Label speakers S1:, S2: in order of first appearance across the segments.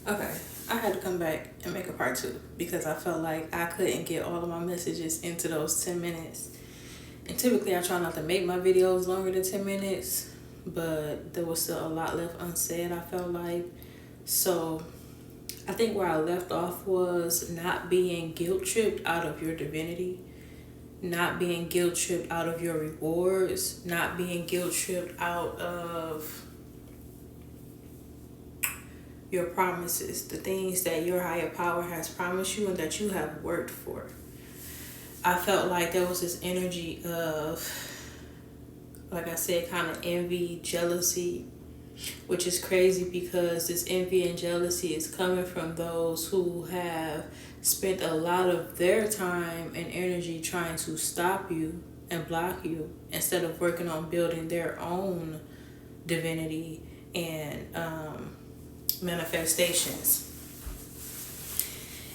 S1: Okay, I had to come back and make a part two because I felt like I couldn't get all of my messages into those 10 minutes. And typically, I try not to make my videos longer than 10 minutes, but there was still a lot left unsaid, I felt like. So, I think where I left off was not being guilt tripped out of your divinity, not being guilt tripped out of your rewards, not being guilt tripped out of your promises, the things that your higher power has promised you and that you have worked for. I felt like there was this energy of, like I said, kind of envy, jealousy, which is crazy because this envy and jealousy is coming from those who have spent a lot of their time and energy trying to stop you and block you instead of working on building their own divinity and manifestations.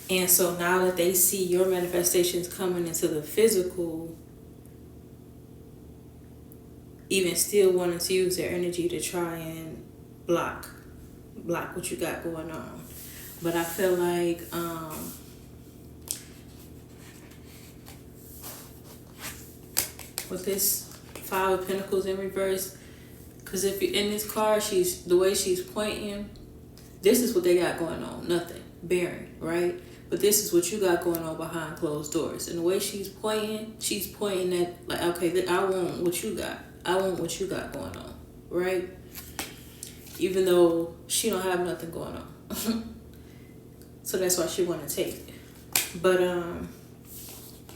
S1: And so now that they see your manifestations coming into the physical, even still wanting to use their energy to try and block what you got going on. But I feel like with this Five of Pentacles in reverse, because if you're in this card, she's the way she's pointing, this is what they got going on. Nothing. Barren, right? But this is what you got going on behind closed doors. And the way she's pointing at, like, okay, I want what you got. I want what you got going on, right? Even though she don't have nothing going on. So that's why she want to take it. But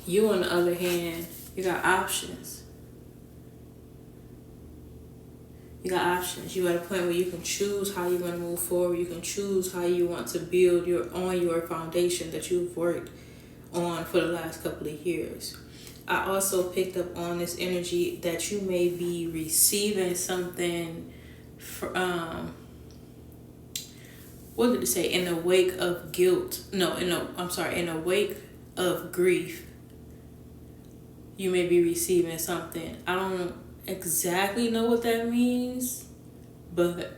S1: you on the other hand, you got options. You got options. You at a point where you can choose how you're going to move forward. You can choose how you want to build your foundation that you've worked on for the last couple of years. I also picked up on this energy that you may be receiving something what did it say? In the wake of guilt. No, in the wake of grief, you may be receiving something. I don't exactly know what that means, but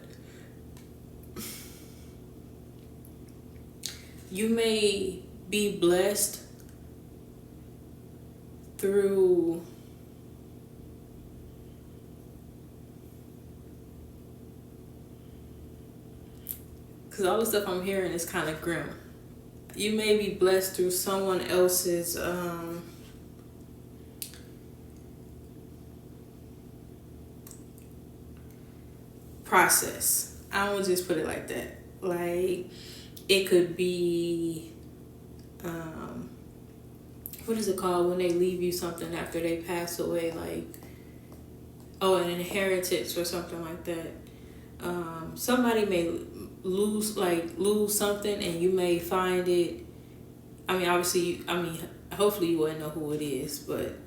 S1: you may be blessed through because all the stuff I'm hearing is kind of grim. You may be blessed through someone else's process. I don't just put it like that. Like, it could be what is it called when they leave you something after they pass away, like, oh, an inheritance or something like that. Somebody may lose something and you may find it. I mean, obviously, hopefully you wouldn't know who it is, but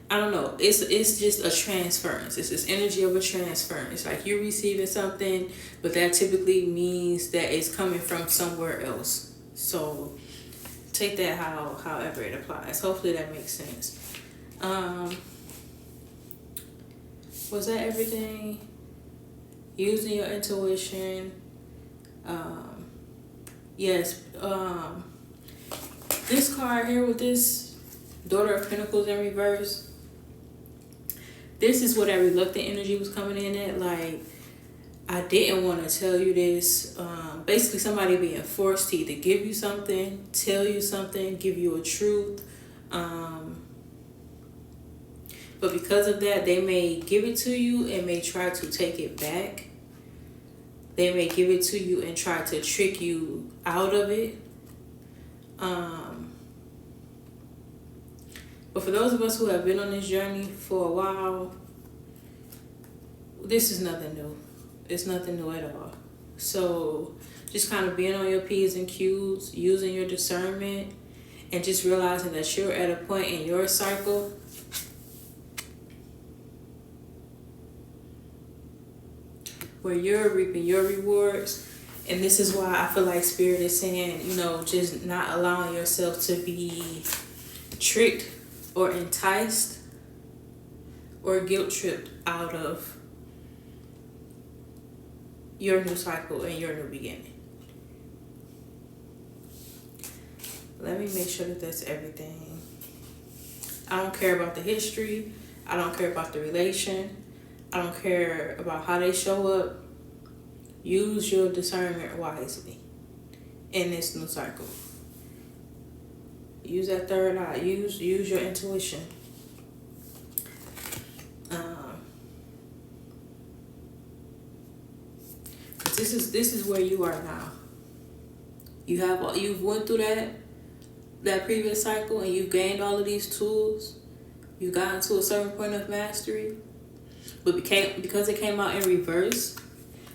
S1: I don't know. It's just a transference. It's this energy of a transference. Like, you're receiving something, but that typically means that it's coming from somewhere else. So take that however it applies. Hopefully that makes sense. Was that everything? Using your intuition. Yes. This card here with this Daughter of Pentacles in reverse. This is what that reluctant energy was coming in at. Like, I didn't want to tell you this. Basically, somebody being forced to either give you something, tell you something, give you a truth. But because of that, they may give it to you and may try to take it back. They may give it to you and try to trick you out of it. But for those of us who have been on this journey for a while, this is nothing new. It's nothing new at all. So just kind of being on your P's and Q's, using your discernment, and just realizing that you're at a point in your cycle where you're reaping your rewards. And this is why I feel like Spirit is saying, just not allowing yourself to be tricked or enticed or guilt tripped out of your new cycle and your new beginning. Let me make sure that that's everything. I don't care about the history. I don't care about the relation. I don't care about how they show up. Use your discernment wisely in this new cycle. Use that third eye. Use your intuition. This is where you are now. You've went through that previous cycle and you've gained all of these tools. You've gotten to a certain point of mastery, but because it came out in reverse.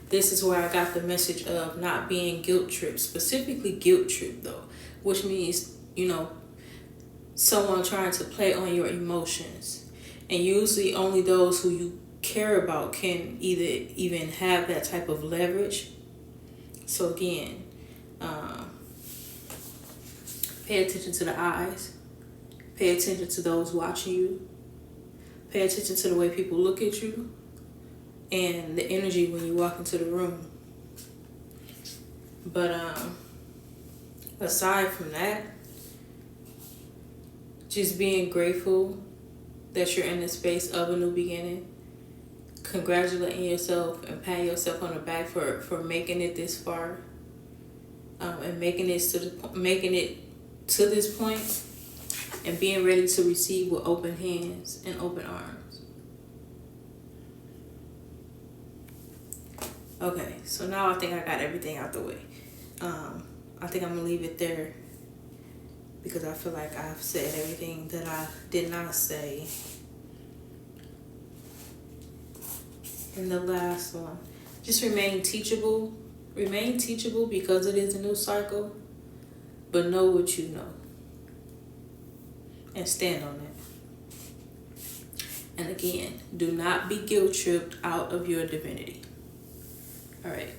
S1: This is where I got the message of not being guilt tripped, specifically guilt tripped though, which means, someone trying to play on your emotions. And usually only those who you care about can even have that type of leverage. So again, pay attention to the eyes. Pay attention to those watching you. Pay attention to the way people look at you and the energy when you walk into the room. But aside from that, just being grateful that you're in the space of a new beginning, congratulating yourself and patting yourself on the back for making it this far, and making it to this point, and being ready to receive with open hands and open arms. Okay, so now I think I got everything out the way. I think I'm gonna leave it there because I feel like I've said everything that I did not say in the last one. Just remain teachable. Remain teachable because it is a new cycle, but know what you know and stand on it. And again, do not be guilt tripped out of your divinity. All right.